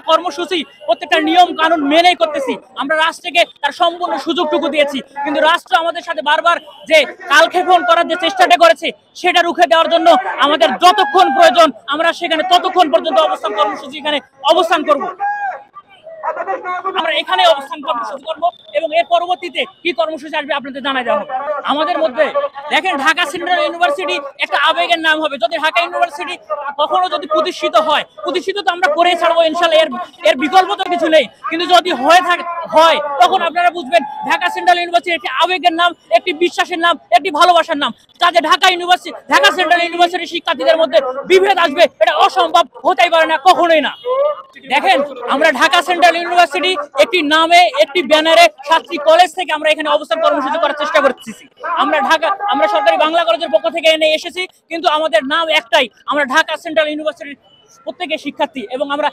কর্মসূচি প্রত্যেকটা নিয়ম কানুন মেনেই করতেছি। আমরা রাষ্ট্রকে তার সম্পূর্ণ সুযোগটুকু দিয়েছি, কিন্তু রাষ্ট্র আমাদের সাথে বারবার যে কালক্ষেপণ করার যে চেষ্টাটা করেছে সেটা রুখে দেওয়ার জন্য আমাদের যতক্ষণ প্রয়োজন আমরা সেখানে ততক্ষণ পর্যন্ত অবস্থান কর্মসূচি এখানে অবস্থান করব। আমরা এখানে অবস্থান কর্মসূচি করবো এবং এর পরবর্তীতে কি কর্মসূচি আসবে আপনাদের জানাই দেওয়া হবে। আমাদের মধ্যে দেখেন ঢাকা সেন্ট্রাল ইউনিভার্সিটি একটা আবেগের নাম হবে। যদি ঢাকা ইউনিভার্সিটি কখনো যদি প্রতিষ্ঠিত হয়, প্রতিষ্ঠিত তো আমরা করে ছাড়বো ইনশাল্লাহ, এর বিকল্প তো কিছু নেই। কিন্তু যদি হয় তখন আপনারা বুঝবেন ঢাকা সেন্ট্রাল ইউনিভার্সিটি একটি আবেগের নাম, একটি বিশ্বাসের নাম, একটি ভালোবাসার নাম। যাতে ঢাকা সেন্ট্রাল ইউনিভার্সিটির শিক্ষার্থীদের মধ্যে বিভেদ আসবে এটা অসম্ভব, হতেই পারে না, কখনোই না। দেখেন আমরা ঢাকা সেন্ট্রাল ইউনিভার্সিটি একটি নামে একটি ব্যানারে 7টি কলেজ থেকে আমরা এখানে অবস্থান কর্মসূচি করার চেষ্টা করতেছি। আমরা সরকারি বাংলা কলেজের পক্ষ থেকে এনে এসেছি, কিন্তু আমাদের নাম একটাই, আমরা ঢাকা সেন্ট্রাল ইউনিভার্সিটির প্রত্যেকে শিক্ষার্থী এবং আমরা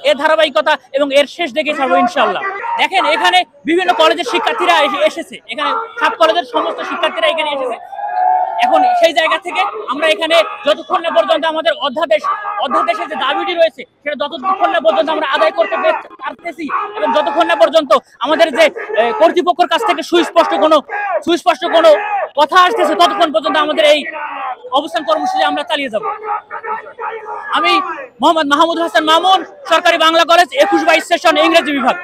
এর ধারাবাহিকতা এবং এর শেষ দেখে ছাড়বো ইনশাল্লাহ। দেখেন এখানে বিভিন্ন কলেজের শিক্ষার্থীরা এসেছে, এখানে 7 কলেজের সমস্ত শিক্ষার্থীরা এখানে এসেছে। এখন সেই জায়গা থেকে আমরা এখানে যতক্ষণ না পর্যন্ত আমাদের অধ্যাদেশের যে দাবিটি রয়েছে সেটা যতক্ষণ না পর্যন্ত আমরা আদায় করতে পারতেছি এবং যতক্ষণ না পর্যন্ত আমাদের যে কর্তৃপক্ষের কাছ থেকে সুস্পষ্ট কোনো কথা আসতেছে ততক্ষণ পর্যন্ত আমাদের এই অবস্থান কর্মসূচি আমরা চালিয়ে যাব। আমি মোহাম্মদ মাহমুদুল হাসান মামুন, সরকারি বাংলা কলেজ 21-22 সেশন ইংরেজি বিভাগ।